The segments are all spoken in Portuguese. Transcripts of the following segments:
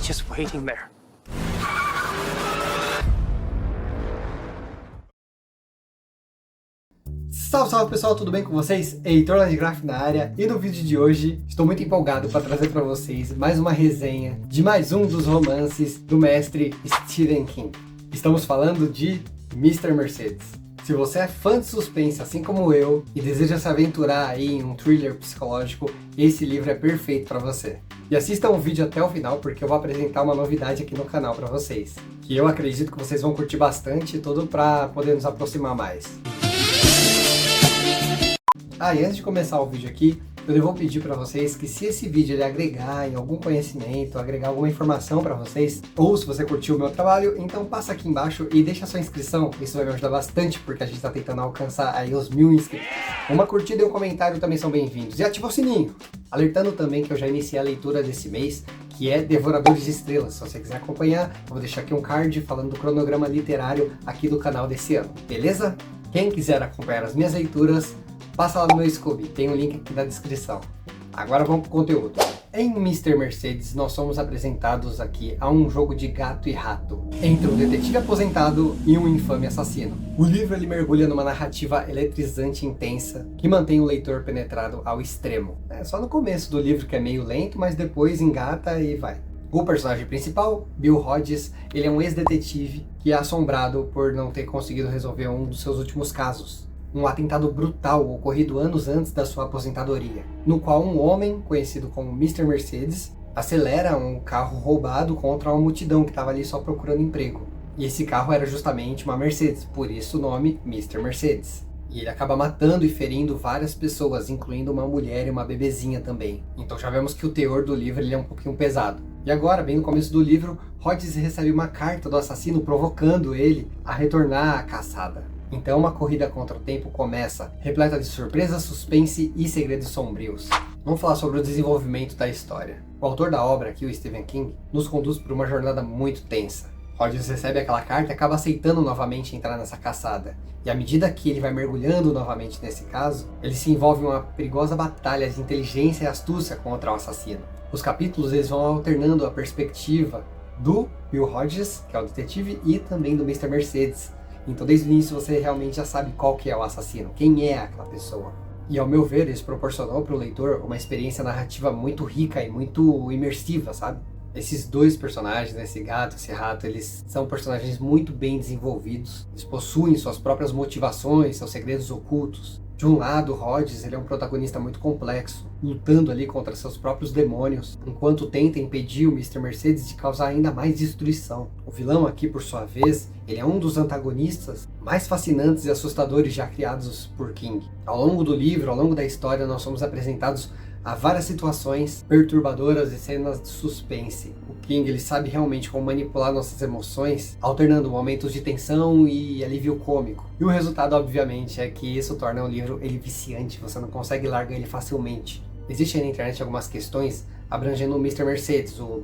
just waiting there. Salve, salve pessoal, tudo bem com vocês? Heitor Landgraf na área, e no vídeo de hoje estou muito empolgado para trazer para vocês mais uma resenha de mais um dos romances do mestre Stephen King. Estamos falando de Mr. Mercedes. Se você é fã de suspense assim como eu e deseja se aventurar aí em um thriller psicológico, esse livro é perfeito para você. E assistam o vídeo até o final porque eu vou apresentar uma novidade aqui no canal para vocês, que eu acredito que vocês vão curtir bastante, tudo para poder nos aproximar mais. E antes de começar o vídeo aqui, eu vou pedir para vocês que se esse vídeo ele agregar em algum conhecimento, agregar alguma informação para vocês, ou se você curtiu o meu trabalho, então passa aqui embaixo e deixa a sua inscrição, isso vai me ajudar bastante, porque a gente está tentando alcançar aí os 1000 inscritos. Uma curtida e um comentário também são bem-vindos, e ativa o sininho, alertando também que eu já iniciei a leitura desse mês, que é Devoradores de Estrelas. Se você quiser acompanhar, eu vou deixar aqui um card falando do cronograma literário aqui do canal desse ano, beleza? Quem quiser acompanhar as minhas leituras, passa lá no meu Scooby, tem um link aqui na descrição. Agora vamos pro conteúdo. Em Mr. Mercedes, nós somos apresentados aqui a um jogo de gato e rato, entre um detetive aposentado e um infame assassino. O livro ele mergulha numa narrativa eletrizante e intensa, que mantém o leitor penetrado ao extremo. É só no começo do livro que é meio lento, mas depois engata e vai. O personagem principal, Bill Hodges, ele é um ex-detetive que é assombrado por não ter conseguido resolver um dos seus últimos casos. Um atentado brutal ocorrido anos antes da sua aposentadoria, no qual um homem, conhecido como Mr. Mercedes, acelera um carro roubado contra uma multidão que estava ali só procurando emprego. E esse carro era justamente uma Mercedes, por isso o nome Mr. Mercedes. E ele acaba matando e ferindo várias pessoas, incluindo uma mulher e uma bebezinha também. Então já vemos que o teor do livro ele é um pouquinho pesado. E agora, bem no começo do livro, Hodges recebe uma carta do assassino provocando ele a retornar à caçada. Então uma corrida contra o tempo começa, repleta de surpresa, suspense e segredos sombrios. Vamos falar sobre o desenvolvimento da história. O autor da obra, aqui o Stephen King, nos conduz por uma jornada muito tensa. Hodges recebe aquela carta e acaba aceitando novamente entrar nessa caçada. E à medida que ele vai mergulhando novamente nesse caso, ele se envolve em uma perigosa batalha de inteligência e astúcia contra o assassino. Os capítulos eles vão alternando a perspectiva do Bill Hodges, que é o detetive, e também do Mr. Mercedes. Então desde o início você realmente já sabe qual que é o assassino, quem é aquela pessoa. E ao meu ver, isso proporcionou para o leitor uma experiência narrativa muito rica e muito imersiva, sabe? Esses dois personagens, esse gato, esse rato, eles são personagens muito bem desenvolvidos. Eles possuem suas próprias motivações, seus segredos ocultos. De um lado, Hodges ele é um protagonista muito complexo, lutando ali contra seus próprios demônios, enquanto tenta impedir o Mr. Mercedes de causar ainda mais destruição. O vilão aqui, por sua vez, ele é um dos antagonistas mais fascinantes e assustadores já criados por King. Ao longo do livro, ao longo da história, nós somos apresentados a várias situações perturbadoras e cenas de suspense. O King ele sabe realmente como manipular nossas emoções, alternando momentos de tensão e alívio cômico. E o resultado, obviamente, é que isso torna o livro ele viciante, você não consegue largar ele facilmente. Existem na internet algumas questões abrangendo o Mr. Mercedes, o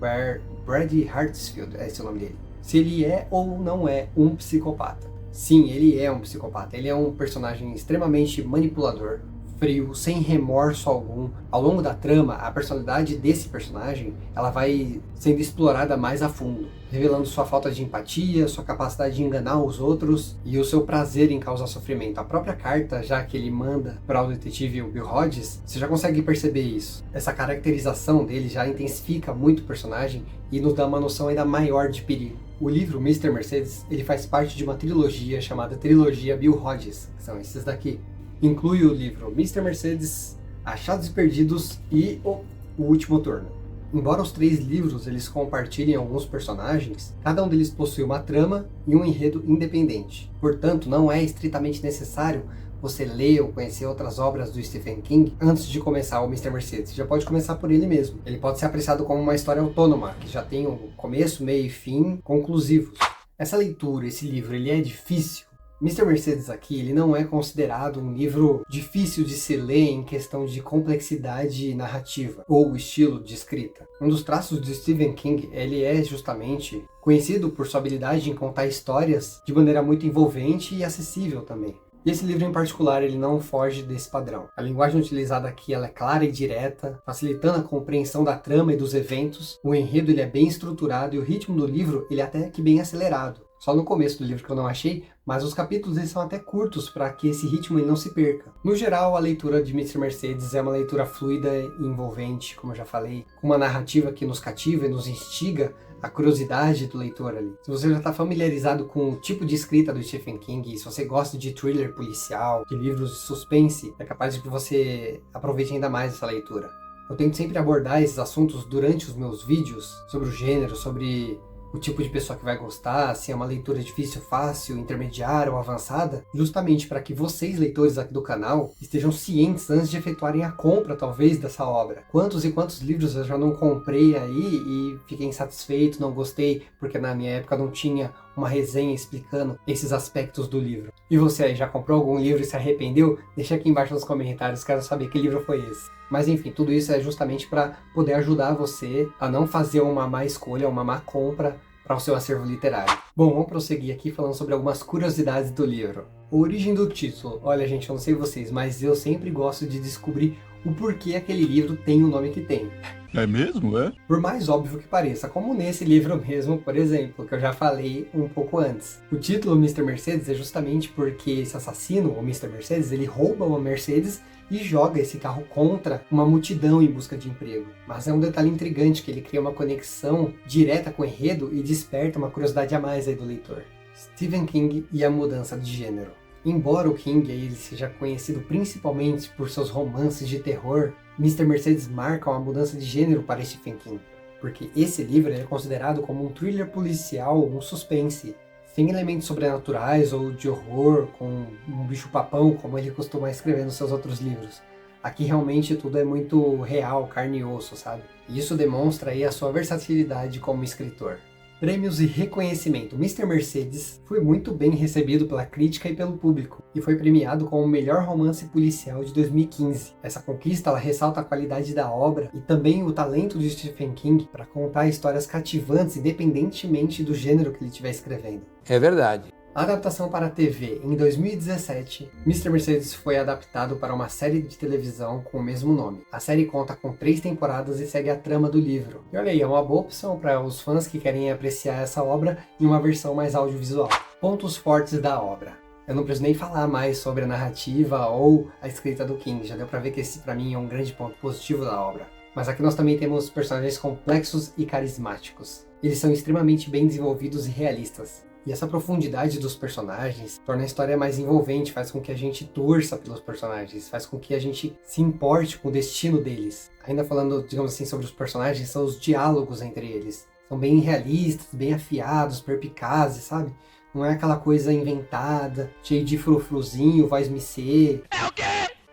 Brad Hartsfield, esse é o nome dele. Se ele é ou não é um psicopata. Sim, ele é um psicopata. Ele é um personagem extremamente manipulador, frio, sem remorso algum. Ao longo da trama, a personalidade desse personagem ela vai sendo explorada mais a fundo, revelando sua falta de empatia, sua capacidade de enganar os outros e o seu prazer em causar sofrimento. A própria carta, já que ele manda para o detetive Bill Hodges, você já consegue perceber isso. Essa caracterização dele já intensifica muito o personagem e nos dá uma noção ainda maior de perigo. O livro Mr. Mercedes ele faz parte de uma trilogia chamada Trilogia Bill Hodges, que são esses daqui. Inclui o livro Mr. Mercedes, Achados e Perdidos e o Último Turno. Embora os três livros eles compartilhem alguns personagens, cada um deles possui uma trama e um enredo independente. Portanto, não é estritamente necessário você ler ou conhecer outras obras do Stephen King antes de começar o Mr. Mercedes. Você já pode começar por ele mesmo. Ele pode ser apreciado como uma história autônoma, que já tem um começo, meio e fim conclusivos. Essa leitura, esse livro, ele é difícil. Mr. Mercedes aqui, ele não é considerado um livro difícil de se ler em questão de complexidade narrativa ou estilo de escrita. Um dos traços de Stephen King, ele é justamente conhecido por sua habilidade em contar histórias de maneira muito envolvente e acessível também. E esse livro em particular, ele não foge desse padrão. A linguagem utilizada aqui ela é clara e direta, facilitando a compreensão da trama e dos eventos. O enredo ele é bem estruturado e o ritmo do livro ele é até que bem acelerado. Só no começo do livro que eu não achei, mas os capítulos eles são até curtos para que esse ritmo ele não se perca. No geral, a leitura de Mr. Mercedes é uma leitura fluida e envolvente, como eu já falei, com uma narrativa que nos cativa e nos instiga a curiosidade do leitor ali. Se você já está familiarizado com o tipo de escrita do Stephen King, e se você gosta de thriller policial, de livros de suspense, é capaz de que você aproveite ainda mais essa leitura. Eu tento sempre abordar esses assuntos durante os meus vídeos, sobre o gênero, sobre o tipo de pessoa que vai gostar, se é uma leitura difícil, fácil, intermediária ou avançada, justamente para que vocês, leitores aqui do canal, estejam cientes antes de efetuarem a compra, talvez, dessa obra. Quantos e quantos livros eu já não comprei aí e fiquei insatisfeito, não gostei, porque na minha época não tinha uma resenha explicando esses aspectos do livro. E você aí, já comprou algum livro e se arrependeu? Deixa aqui embaixo nos comentários, quero saber que livro foi esse. Mas enfim, tudo isso é justamente para poder ajudar você a não fazer uma má escolha, uma má compra para o seu acervo literário. Bom, vamos prosseguir aqui falando sobre algumas curiosidades do livro. A origem do título. Olha, gente, eu não sei vocês, mas eu sempre gosto de descobrir o porquê aquele livro tem o nome que tem. É mesmo, é? Por mais óbvio que pareça, como nesse livro mesmo, por exemplo, que eu já falei um pouco antes. O título Mr. Mercedes é justamente porque esse assassino, o Mr. Mercedes, ele rouba uma Mercedes e joga esse carro contra uma multidão em busca de emprego. Mas é um detalhe intrigante que ele cria uma conexão direta com o enredo e desperta uma curiosidade a mais aí do leitor. Stephen King e a mudança de gênero. Embora o King ele seja conhecido principalmente por seus romances de terror, Mr. Mercedes marca uma mudança de gênero para Stephen King, porque esse livro é considerado como um thriller policial, um suspense, sem elementos sobrenaturais ou de horror, com um bicho-papão, como ele costuma escrever nos seus outros livros. Aqui realmente tudo é muito real, carne e osso, sabe? E isso demonstra aí a sua versatilidade como escritor. Prêmios e reconhecimento. Mr. Mercedes foi muito bem recebido pela crítica e pelo público, e foi premiado como o melhor romance policial de 2015. Essa conquista ela ressalta a qualidade da obra e também o talento de Stephen King para contar histórias cativantes, independentemente do gênero que ele estiver escrevendo. É verdade. A adaptação para a TV. Em 2017, Mr. Mercedes foi adaptado para uma série de televisão com o mesmo nome. A série conta com 3 temporadas e segue a trama do livro. E olha aí, é uma boa opção para os fãs que querem apreciar essa obra em uma versão mais audiovisual. Pontos fortes da obra. Eu não preciso nem falar mais sobre a narrativa ou a escrita do King, já deu para ver que esse para mim é um grande ponto positivo da obra. Mas aqui nós também temos personagens complexos e carismáticos. Eles são extremamente bem desenvolvidos e realistas. E essa profundidade dos personagens torna a história mais envolvente, faz com que a gente torça pelos personagens, faz com que a gente se importe com o destino deles. Ainda falando, digamos assim, sobre os personagens, são os diálogos entre eles. São bem realistas, bem afiados, perspicazes, sabe? Não é aquela coisa inventada, cheia de frufruzinho, voz-me ser. É o quê?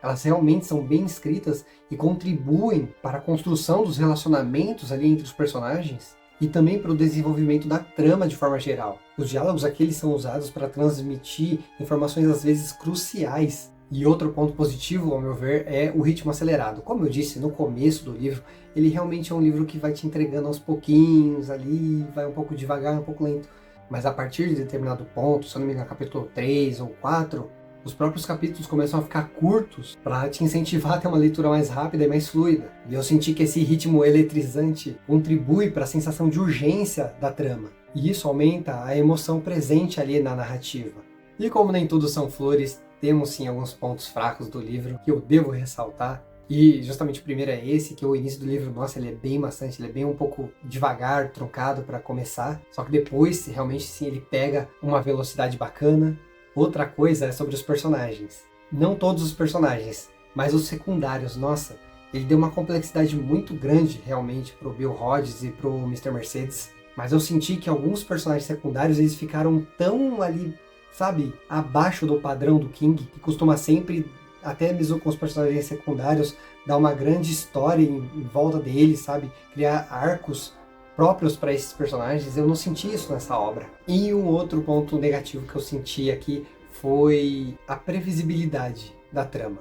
Elas realmente são bem escritas e contribuem para a construção dos relacionamentos ali entre os personagens. E também para o desenvolvimento da trama de forma geral. Os diálogos aqui eles são usados para transmitir informações às vezes cruciais. E outro ponto positivo, ao meu ver, é o ritmo acelerado. Como eu disse no começo do livro, ele realmente é um livro que vai te entregando aos pouquinhos ali, vai um pouco devagar, um pouco lento. Mas a partir de determinado ponto, se eu não me engano, capítulo 3 ou 4, os próprios capítulos começam a ficar curtos para te incentivar a ter uma leitura mais rápida e mais fluida. E eu senti que esse ritmo eletrizante contribui para a sensação de urgência da trama. E isso aumenta a emoção presente ali na narrativa. E como nem tudo são flores, temos sim alguns pontos fracos do livro que eu devo ressaltar. E justamente o primeiro é esse, que o início do livro, nossa, ele é bem maçante, ele é bem um pouco devagar, truncado para começar. Só que depois, realmente sim, ele pega uma velocidade bacana. Outra coisa é sobre os personagens. Não todos os personagens, mas os secundários. Nossa, ele deu uma complexidade muito grande realmente pro Bill Hodges e pro Mr. Mercedes. Mas eu senti que alguns personagens secundários eles ficaram tão ali, sabe, abaixo do padrão do King, que costuma sempre, até mesmo com os personagens secundários, dar uma grande história em volta deles, sabe, criar arcos próprios para esses personagens. Eu não senti isso nessa obra. E um outro ponto negativo que eu senti aqui foi a previsibilidade da trama.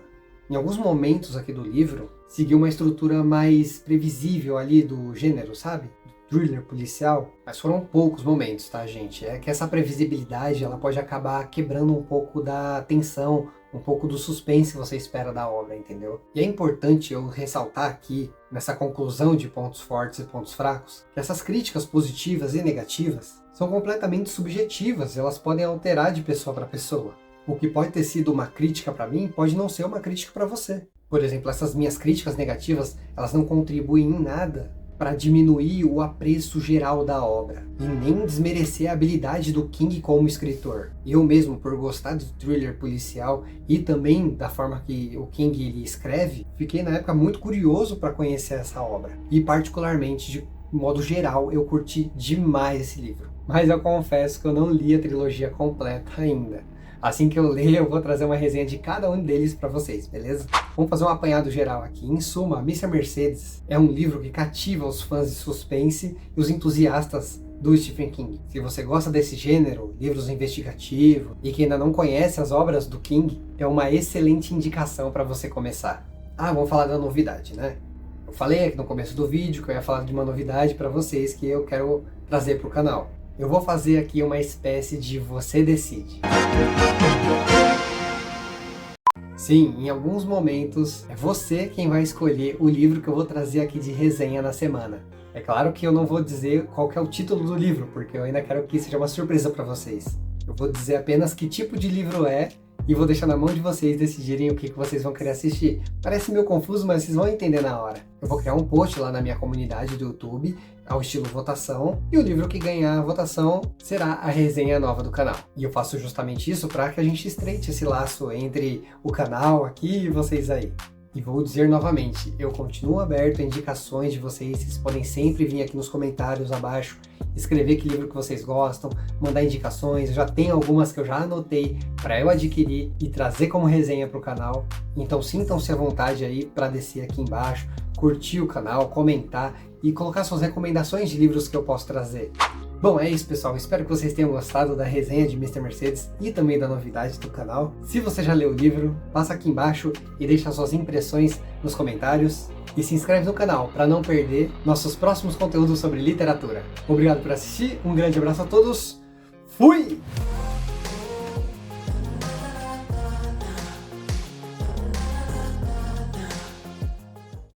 Em alguns momentos aqui do livro, seguiu uma estrutura mais previsível ali do gênero, sabe? thriller policial, mas foram poucos momentos, tá, gente? É que essa previsibilidade, ela pode acabar quebrando um pouco da tensão, um pouco do suspense que você espera da obra, entendeu? E é importante eu ressaltar aqui, nessa conclusão de pontos fortes e pontos fracos, que essas críticas positivas e negativas são completamente subjetivas, elas podem alterar de pessoa para pessoa. O que pode ter sido uma crítica para mim, pode não ser uma crítica para você. Por exemplo, essas minhas críticas negativas, elas não contribuem em nada para diminuir o apreço geral da obra e nem desmerecer a habilidade do King como escritor. Eu mesmo, por gostar de thriller policial e também da forma que o King ele escreve, fiquei na época muito curioso para conhecer essa obra. E particularmente, de modo geral, eu curti demais esse livro. Mas eu confesso que eu não li a trilogia completa ainda. Assim que eu ler, eu vou trazer uma resenha de cada um deles para vocês, beleza? Vamos fazer um apanhado geral aqui. Em suma, Mr. Mercedes é um livro que cativa os fãs de suspense e os entusiastas do Stephen King. Se você gosta desse gênero, livros investigativos, e que ainda não conhece as obras do King, é uma excelente indicação para você começar. Ah, vamos falar da novidade, né? Eu falei aqui no começo do vídeo que eu ia falar de uma novidade para vocês que eu quero trazer para o canal. Eu vou fazer aqui uma espécie de você decide. Sim, em alguns momentos é você quem vai escolher o livro que eu vou trazer aqui de resenha na semana. É claro que eu não vou dizer qual que é o título do livro, porque eu ainda quero que seja uma surpresa para vocês. Eu vou dizer apenas que tipo de livro é e vou deixar na mão de vocês decidirem o que vocês vão querer assistir. Parece meio confuso, mas vocês vão entender na hora. Eu vou criar um post lá na minha comunidade do YouTube, ao estilo votação, e o livro que ganhar a votação será a resenha nova do canal. E eu faço justamente isso para que a gente estreite esse laço entre o canal aqui e vocês aí. E vou dizer novamente, eu continuo aberto a indicações de vocês podem sempre vir aqui nos comentários abaixo, escrever que livro que vocês gostam, mandar indicações, eu já tenho algumas que eu já anotei para eu adquirir e trazer como resenha para o canal, então sintam-se à vontade aí para descer aqui embaixo, curtir o canal, comentar e colocar suas recomendações de livros que eu posso trazer. Bom, é isso pessoal, espero que vocês tenham gostado da resenha de Mr. Mercedes e também da novidade do canal. Se você já leu o livro, passa aqui embaixo e deixa suas impressões nos comentários. E se inscreve no canal para não perder nossos próximos conteúdos sobre literatura. Obrigado por assistir, um grande abraço a todos, fui!